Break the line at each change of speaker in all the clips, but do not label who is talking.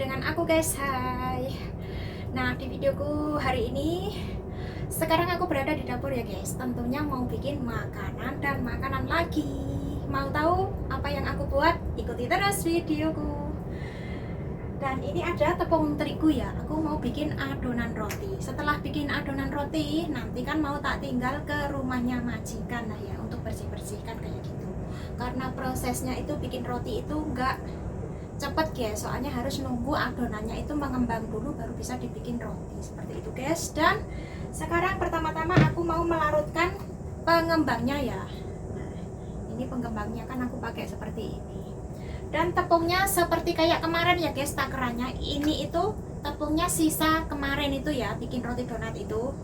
dengan aku guys. Hai. Nah, di videoku hari ini sekarang aku berada di dapur ya guys. Tentunya mau bikin makanan dan makanan lagi. Mau tahu apa yang aku buat? Ikuti terus videoku. Dan ini ada tepung terigu ya. Aku mau bikin adonan roti. Setelah bikin adonan roti, nanti kan mau tak tinggal ke rumahnya majikan lah ya untuk bersih-bersihkan kayak gitu. Karena prosesnya itu bikin roti itu enggak cepet guys, soalnya harus nunggu adonannya itu mengembang dulu baru bisa dibikin roti seperti itu guys. Dan sekarang pertama-tama aku mau melarutkan pengembangnya ya. Nah, ini pengembangnya kan aku pakai seperti ini. Dan tepungnya seperti kayak kemarin ya guys, takarannya ini itu tepungnya sisa kemarin itu ya, bikin roti donat itu.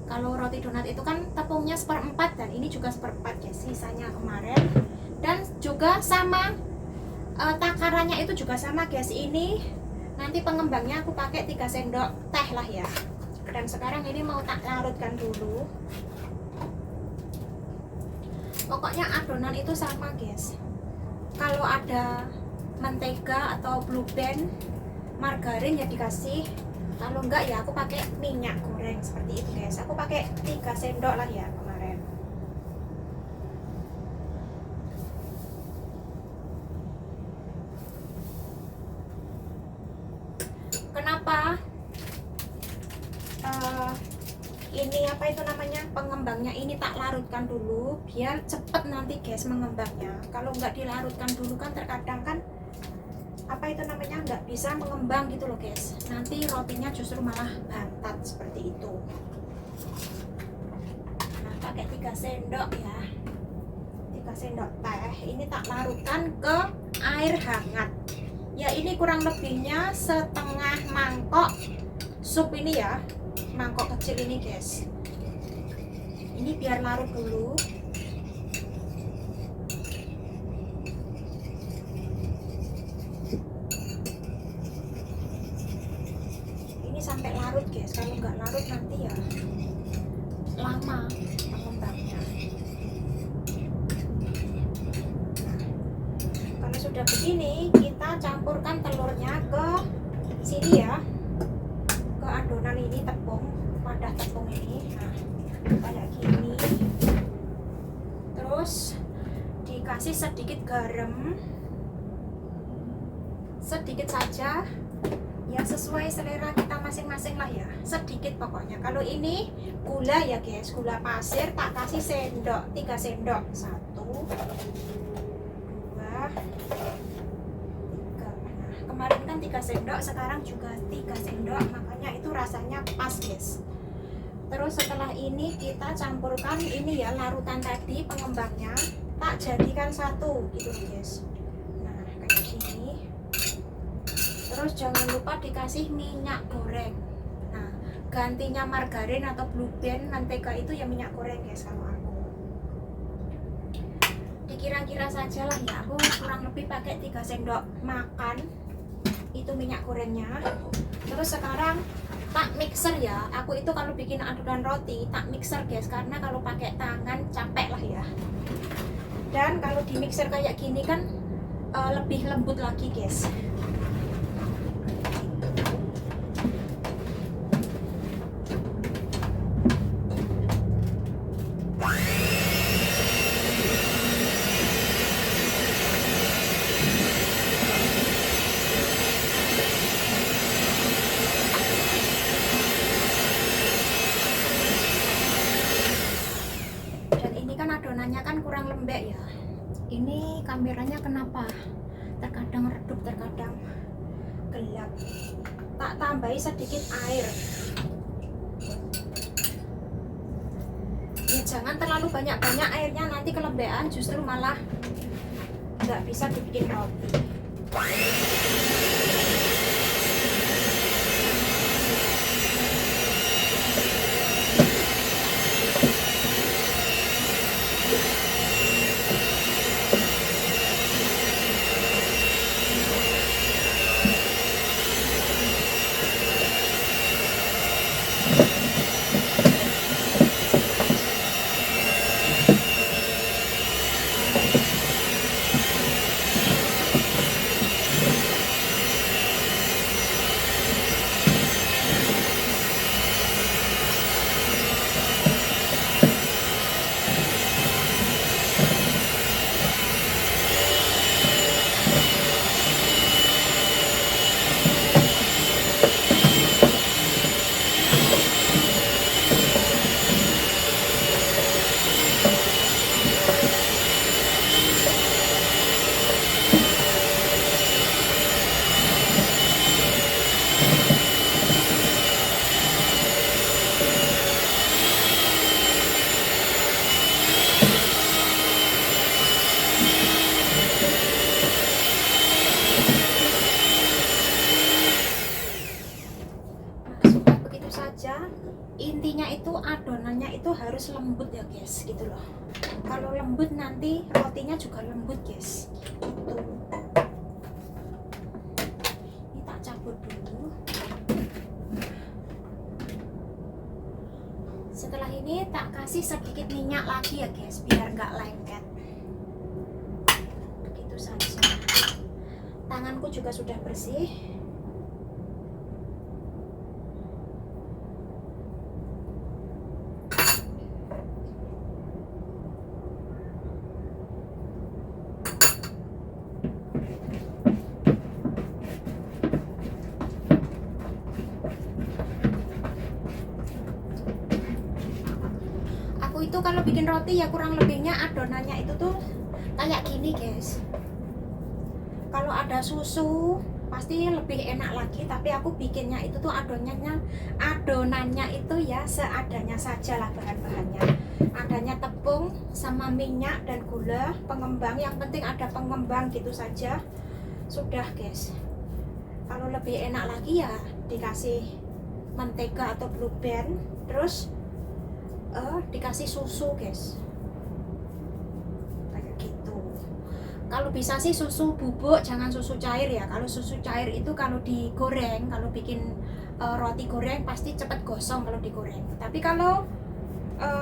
Kalau roti donat itu kan tepungnya 1/4 dan ini juga 1/4 ya, sisanya kemarin. Dan juga sama takarannya itu juga sama guys. Ini nanti pengembangnya aku pakai 3 sendok teh lah ya. Dan sekarang ini mau tak larutkan dulu. Pokoknya adonan itu sama guys. Kalau ada mentega atau blue band, margarin ya dikasih. Kalau enggak ya aku pakai minyak goreng seperti itu guys. Aku pakai 3 sendok lah ya kemarin. Kenapa ini apa itu namanya, pengembangnya ini tak larutkan dulu biar cepet nanti guys mengembangnya. Kalau nggak dilarutkan dulu kan terkadang kan apa itu namanya nggak bisa mengembang gitu loh guys, nanti rotinya justru malah bantat seperti itu. Nah, pakai 3 sendok ya, 3 sendok teh ini tak larutkan ke air hangat ya. Ini kurang lebihnya setengah mangkok sup ini ya, mangkok kecil ini guys. Ini biar larut dulu. Ini sampai larut guys, kalau nggak larut nanti ya lama pengembangnya. Kalau sudah begini, kita campurkan telurnya ke sini ya, ke adonan ini, tepung, wadah tepung ini. Nah, kayak gini. Terus dikasih sedikit garam, sedikit saja ya, sesuai selera kita masing-masing lah ya, sedikit pokoknya. Kalau ini gula ya guys, gula pasir tak kasih sendok, 3 sendok, 1 2 3. Nah, kemarin kan 3 sendok, sekarang juga 3 sendok, makanya itu rasanya pas guys. Terus setelah ini kita campurkan ini ya, larutan tadi pengembangnya tak jadikan satu gitu guys. Nah, kayak gini. Terus jangan lupa dikasih minyak goreng. Nah, gantinya margarin atau blue band, mentega itu ya minyak goreng guys kalau aku. Dikira-kira saja lah ya, aku kurang lebih pakai 3 sendok makan itu minyak gorengnya. Terus sekarang tak mixer ya. Aku itu kalau bikin adonan roti tak mixer guys, karena kalau pakai tangan capek lah ya. Dan kalau di mixer kayak gini kan lebih lembut lagi guys. Adonannya kan kurang lembek ya. Ini kameranya kenapa terkadang redup terkadang gelap. Tak tambahi sedikit air ya, jangan terlalu banyak-banyak airnya, nanti kelembean justru malah nggak bisa dibikin roti. intinya itu adonannya itu harus lembut ya guys, gitu loh. Kalau lembut nanti rotinya juga lembut guys, gitu. Ini tak cabut dulu. Setelah ini tak kasih sedikit minyak lagi ya guys, biar nggak lengket. Begitu saja. Tanganku juga sudah bersih. Aku itu kalau bikin roti ya kurang lebihnya adonannya itu tuh kayak gini guys. Kalau ada susu pasti lebih enak lagi, tapi aku bikinnya itu tuh adonannya itu ya seadanya saja lah bahan-bahannya. Adanya tepung sama minyak dan gula, pengembang, yang penting ada pengembang gitu saja. Sudah guys. Kalau lebih enak lagi ya dikasih mentega atau Blue Band, terus dikasih susu guys. Kalau bisa sih susu bubuk, jangan susu cair ya. Kalau susu cair itu kalau digoreng, kalau bikin roti goreng pasti cepet gosong kalau digoreng. Tapi kalau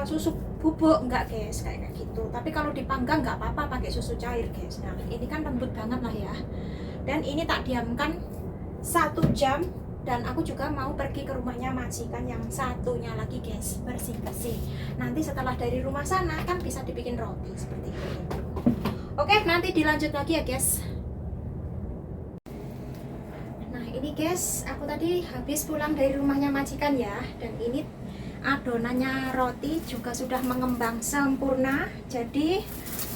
susu bubuk enggak guys, kayak gitu. Tapi kalau dipanggang nggak apa-apa pakai susu cair guys. Nah ini kan lembut banget lah ya. Dan ini tak diamkan 1 jam. Dan aku juga mau pergi ke rumahnya majikan yang satunya lagi guys, bersih-bersih. Nanti setelah dari rumah sana kan bisa dibikin roti seperti ini. Oke, nanti dilanjut lagi ya guys. Nah ini guys, aku tadi habis pulang dari rumahnya majikan ya. Dan ini adonannya roti juga sudah mengembang sempurna. Jadi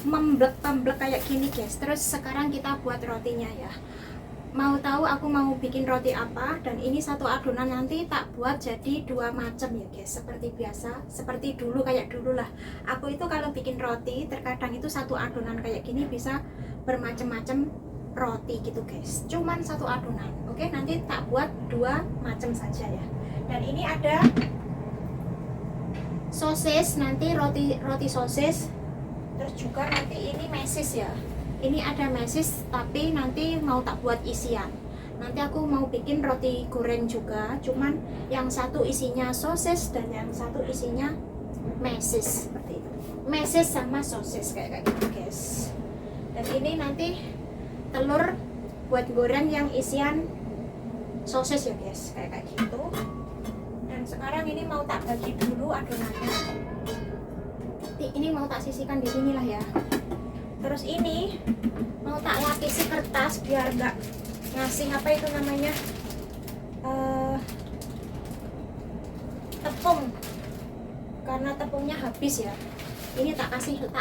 memblek-memblek kayak gini guys. Terus sekarang kita buat rotinya ya. Mau tahu aku mau bikin roti apa? Dan ini satu adonan nanti tak buat jadi 2 macam ya guys. Seperti biasa, seperti dulu, kayak dulu lah. Aku itu kalau bikin roti terkadang itu satu adonan kayak gini bisa bermacam-macam roti gitu guys. Cuman satu adonan. Oke, nanti tak buat 2 macam saja ya. Dan ini ada sosis, nanti roti sosis. Terus juga nanti ini mesis ya. Ini ada mesis, tapi nanti mau tak buat isian. Nanti aku mau bikin roti goreng juga, cuman yang satu isinya sosis dan yang satu isinya mesis seperti itu. Mesis sama sosis kayak gitu guys. Dan ini nanti telur buat goreng yang isian sosis ya guys, kayak gitu. Dan sekarang ini mau tak bagi dulu adonannya. Ini mau tak sisihkan di sini lah ya. Terus ini mau tak lapisi kertas biar nggak ngasih apa itu namanya tepung, karena tepungnya habis ya. Ini tak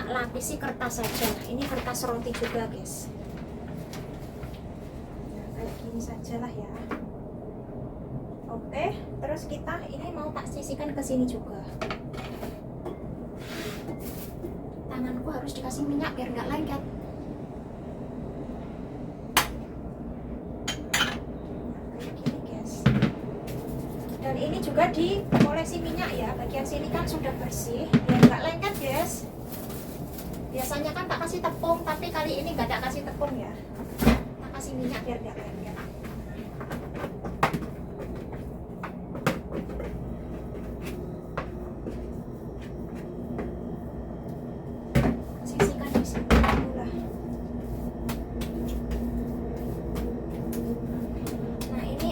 lapisi kertas saja. Ini kertas roti juga guys. Nah, kayak gini sajalah ya. Oke, terus kita ini mau tak sisihkan ke sini juga. Tanganku harus dikasih minyak biar nggak lengket. Kayak gini guys. Dan ini juga diolesi minyak ya. Bagian sini kan sudah bersih, biar nggak lengket guys. Biasanya kan tak kasih tepung, tapi kali ini nggak tak kasih tepung ya. Tak kasih minyak biar nggak lengket.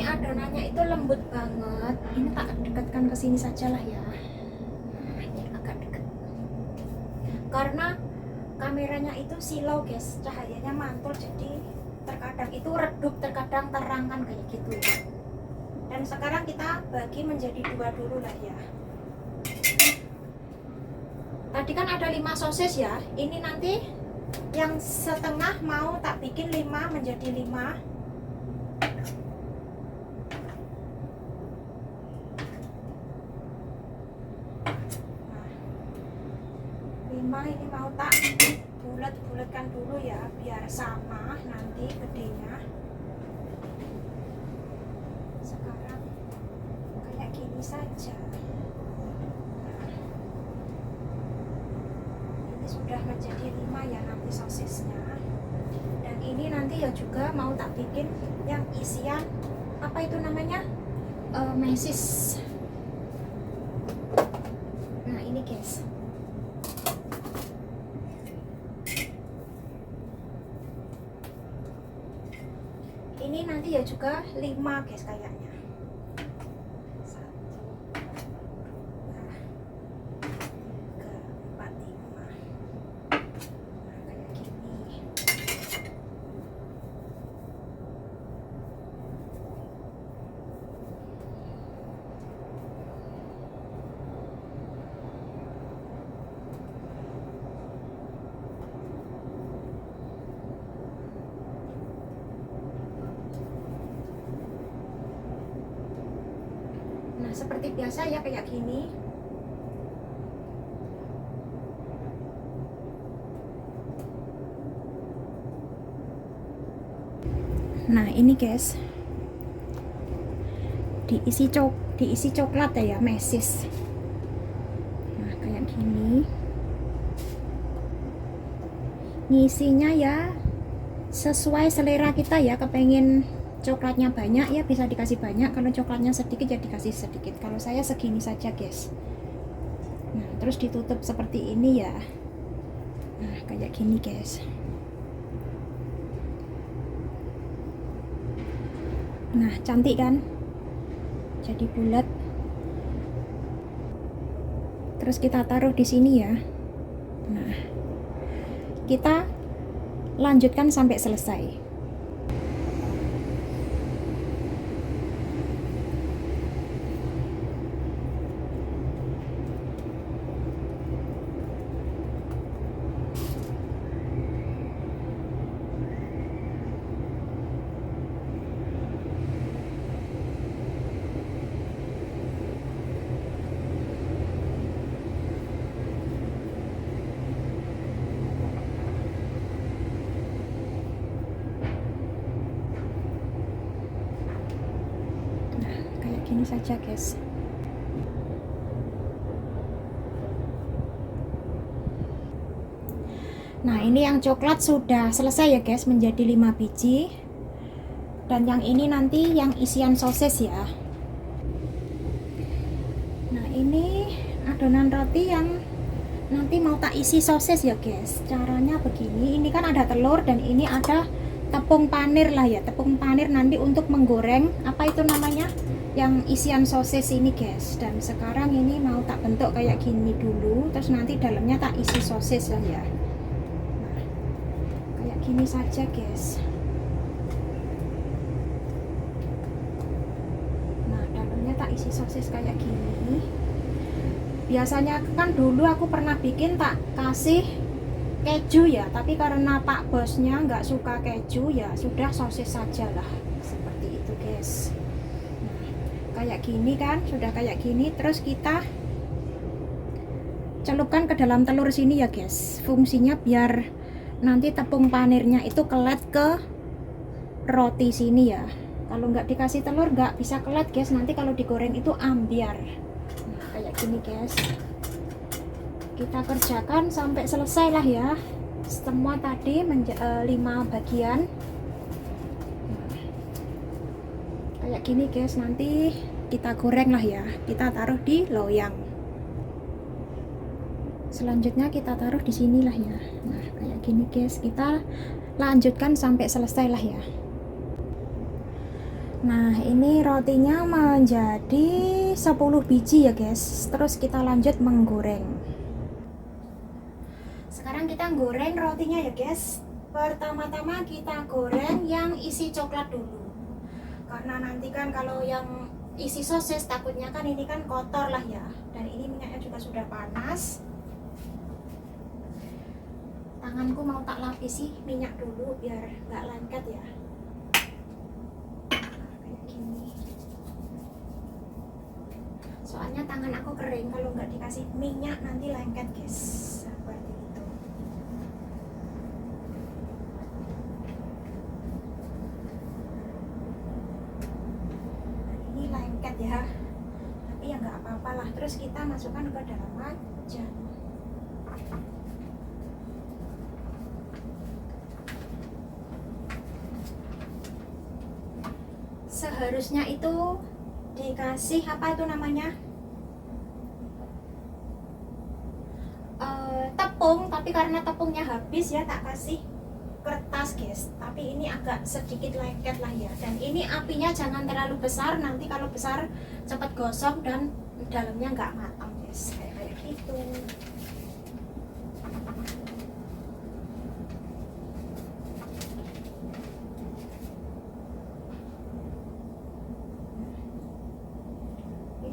Adonannya itu lembut banget. Ini tak dekatkan ke sini sajalah ya. Ini agak dekat. Karena kameranya itu silau guys, cahayanya mantul, jadi terkadang itu redup, terkadang terang kan kayak gitu ya. Dan sekarang kita bagi menjadi 2 dulu lah ya. Tadi kan ada 5 sosis ya. Ini nanti yang setengah mau tak bikin 5 menjadi 5. 5 ini mau tak bulat-bulatkan dulu ya biar sama nanti gedenya. Sekarang kayak gini saja. sudah menjadi 5 ya nanti sosisnya. Dan ini nanti ya juga mau tak bikin yang isian apa itu namanya, mesis. Nah ini guys, ini nanti ya juga 5 guys kayaknya. 1, 2, 3, 4, 5. Nah, kayak gini. Nah, seperti biasa ya kayak gini. Nah, ini guys. Diisi coklat ya, mesis. Nah, kayak gini. Ngisinya ya sesuai selera kita ya, kepengen coklatnya banyak ya bisa dikasih banyak, kalau coklatnya sedikit ya dikasih sedikit. Kalau saya segini saja guys. Nah terus ditutup seperti ini ya. Nah kayak gini guys. Nah cantik kan, jadi bulat. Terus kita taruh di sini ya. Nah kita lanjutkan sampai selesai. Gini saja guys. Nah ini yang coklat sudah selesai ya guys, menjadi 5 biji. Dan yang ini nanti yang isian sosis ya. Nah ini adonan roti yang nanti mau tak isi sosis ya guys. Caranya begini, ini kan ada telur dan ini ada tepung panir lah ya. Tepung panir nanti untuk menggoreng apa itu namanya, yang isian sosis ini guys. Dan sekarang ini mau tak bentuk kayak gini dulu, terus nanti dalamnya tak isi sosis lah ya. Nah, kayak gini saja guys. Nah dalamnya tak isi sosis kayak gini. Biasanya kan dulu aku pernah bikin tak kasih keju ya, tapi karena pak bosnya nggak suka keju ya sudah sosis saja lah, seperti itu guys. Kayak gini kan, sudah kayak gini. Terus kita celupkan ke dalam telur sini ya guys. Fungsinya biar nanti tepung panirnya itu kelet ke roti sini ya. Kalau nggak dikasih telur nggak bisa kelet guys, nanti kalau digoreng itu ambiar. Nah kayak gini guys, kita kerjakan sampai selesai lah ya semua tadi 5 bagian. Kayak gini guys, nanti kita goreng lah ya, kita taruh di loyang. Selanjutnya kita taruh di sini lah ya. Nah kayak gini guys, kita lanjutkan sampai selesai lah ya. Nah ini rotinya menjadi 10 biji ya guys. Terus kita lanjut menggoreng. Sekarang kita goreng rotinya ya guys. Pertama-tama kita goreng yang isi coklat dulu, karena nanti kan kalau yang isi sosis takutnya kan ini kan kotor lah ya. Dan ini minyaknya juga sudah panas. Tanganku mau tak lapisi minyak dulu biar nggak lengket ya. Nah, kayak gini. Soalnya tangan aku kering, kalau nggak dikasih minyak nanti lengket guys. Seperti itu. Lengket ya, tapi ya nggak apa-apa lah. Terus kita masukkan ke dalam wajan. seharusnya itu dikasih apa itu namanya, tepung, tapi karena tepungnya habis ya tak kasih kertas guys. Tapi ini agak sedikit lengket lah ya, dan ini apinya jangan terlalu besar, nanti kalau besar cepat gosong dan dalamnya nggak matang guys, kayak gitu.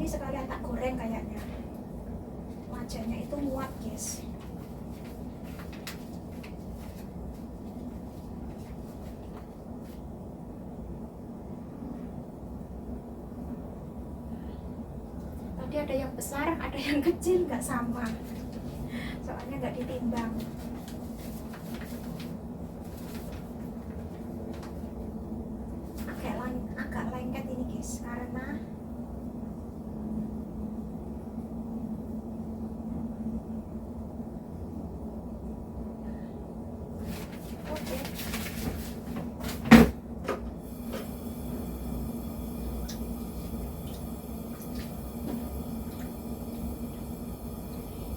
Ini sekalian tak goreng kayaknya, wajahnya itu muat guys. Tadi ada yang besar, ada yang kecil, nggak sama, soalnya nggak ditimbang. Agak lengket ini guys, karena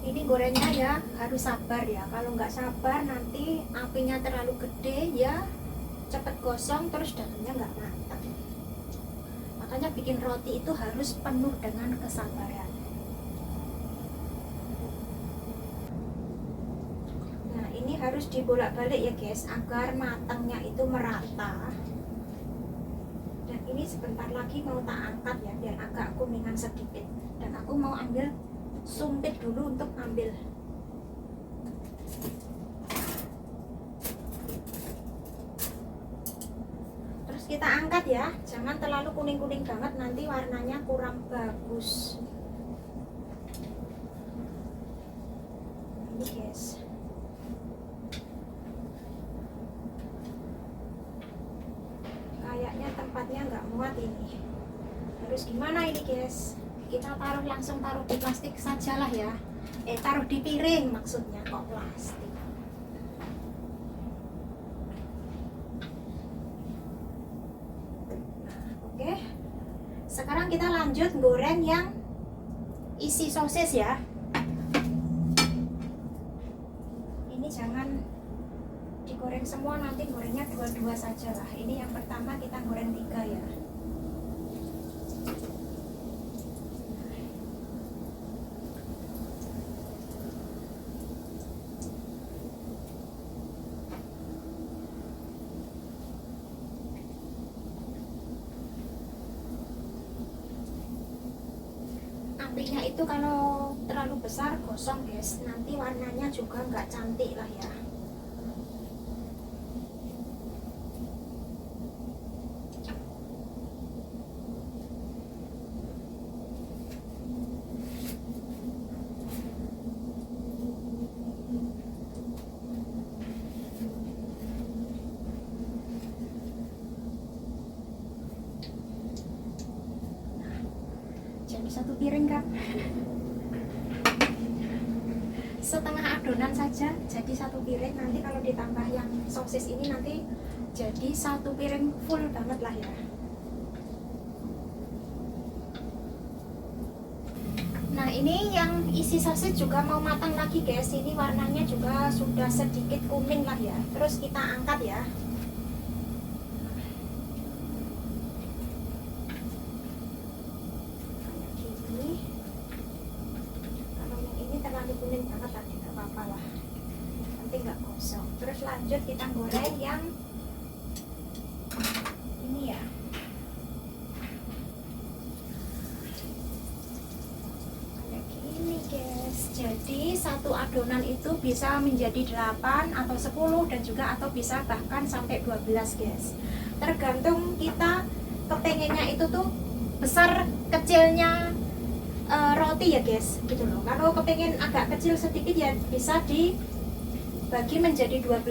ini gorengnya ya harus sabar ya. Kalau nggak sabar nanti apinya terlalu gede ya cepet gosong, terus dalamnya nggak matang. Makanya bikin roti itu harus penuh dengan kesabaran. Nah ini harus dibolak-balik ya guys, agar matangnya itu merata. Dan ini sebentar lagi mau tak angkat ya, biar agak kuningan sedikit. Dan aku mau ambil sumpit dulu untuk ambil. Terus kita angkat ya, jangan terlalu kuning-kuning banget, nanti warnanya kurang bagus. Ini guys, kayaknya tempatnya nggak muat ini. Harus gimana ini guys? Kita langsung taruh di plastik sajalah ya. Taruh di piring maksudnya, kok plastik. Nah, oke. Sekarang kita lanjut goreng yang isi sosis ya. Ini jangan digoreng semua, nanti gorengnya dua-dua saja lah. Ini yang pertama kita goreng 3 ya. Apinya itu kalau terlalu besar gosong guys, nanti warnanya juga nggak cantik lah ya. Jadi 1 piring kan, setengah adonan saja jadi 1 piring. Nanti kalau ditambah yang sosis ini nanti jadi 1 piring full banget lah ya. Nah ini yang isi sosis juga mau matang lagi guys. Ini warnanya juga sudah sedikit kuning lah ya. Terus kita angkat ya. Kuning banget tadi, nggak apa-apa lah, nanti nggak gosong. Terus lanjut kita goreng yang ini ya. Kayak gini guys. Jadi 1 adonan itu bisa menjadi 8 atau 10 dan juga atau bisa bahkan sampai 12 guys. Tergantung kita kepengennya itu tuh besar kecilnya roti ya guys, gitu loh. Kalau kepengen agak kecil sedikit ya bisa dibagi menjadi 12.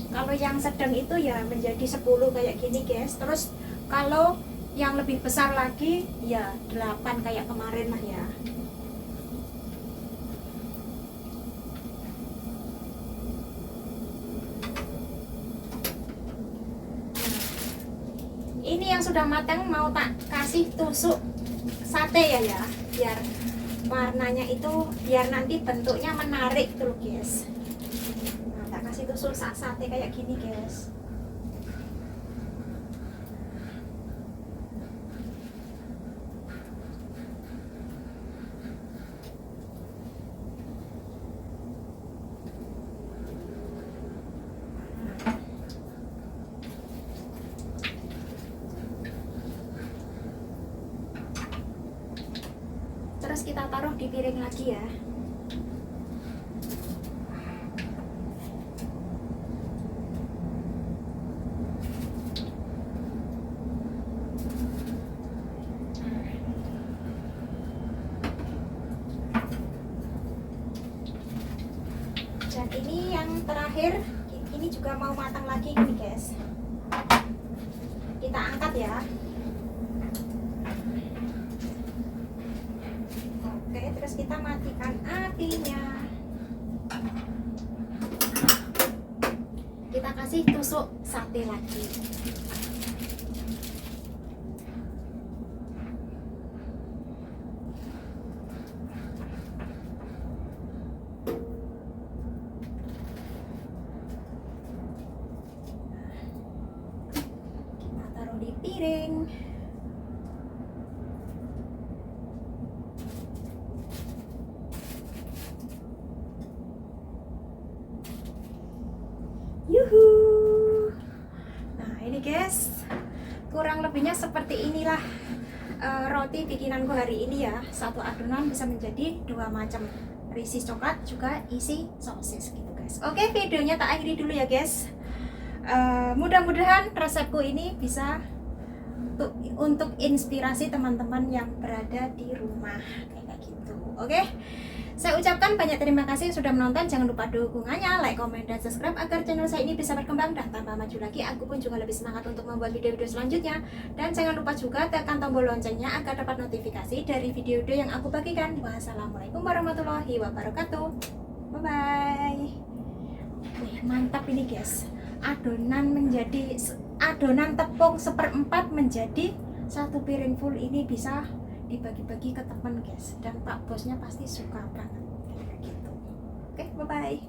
Kalau yang sedang itu ya menjadi 10 kayak gini guys. Terus kalau yang lebih besar lagi ya 8 kayak kemarin lah ya. Ini yang sudah matang mau tak kasih tusuk sate ya, biar warnanya itu biar nanti bentuknya menarik tuh guys. Nah, tak kasih tusuk sate kayak gini guys. Terus kita taruh di piring lagi ya. Dan ini yang terakhir, ini juga mau matang lagi nih guys. Kita angkat ya. Oke, terus kita matikan apinya. Kita kasih tusuk sate lagi. Kita taruh di piring. Yuhu. Nah ini guys, kurang lebihnya seperti inilah roti bikinanku hari ini ya. Satu adonan bisa menjadi dua macam, isi coklat juga isi sosis gitu guys. Oke, videonya tak akhiri dulu ya guys. Mudah-mudahan resepku ini bisa untuk inspirasi teman-teman yang berada di rumah kayak gitu. Oke, saya ucapkan banyak terima kasih sudah menonton. Jangan lupa dukungannya, like, komen, dan subscribe agar channel saya ini bisa berkembang dan tambah maju lagi. Aku pun juga lebih semangat untuk membuat video-video selanjutnya. Dan jangan lupa juga tekan tombol loncengnya agar dapat notifikasi dari video-video yang aku bagikan. Wassalamualaikum warahmatullahi wabarakatuh. Bye bye. Mantap ini guys. Adonan tepung 1/4 menjadi satu piring full, ini bisa dibagi-bagi ke teman guys, dan pak bosnya pasti suka banget kayak gitu. Oke, bye bye.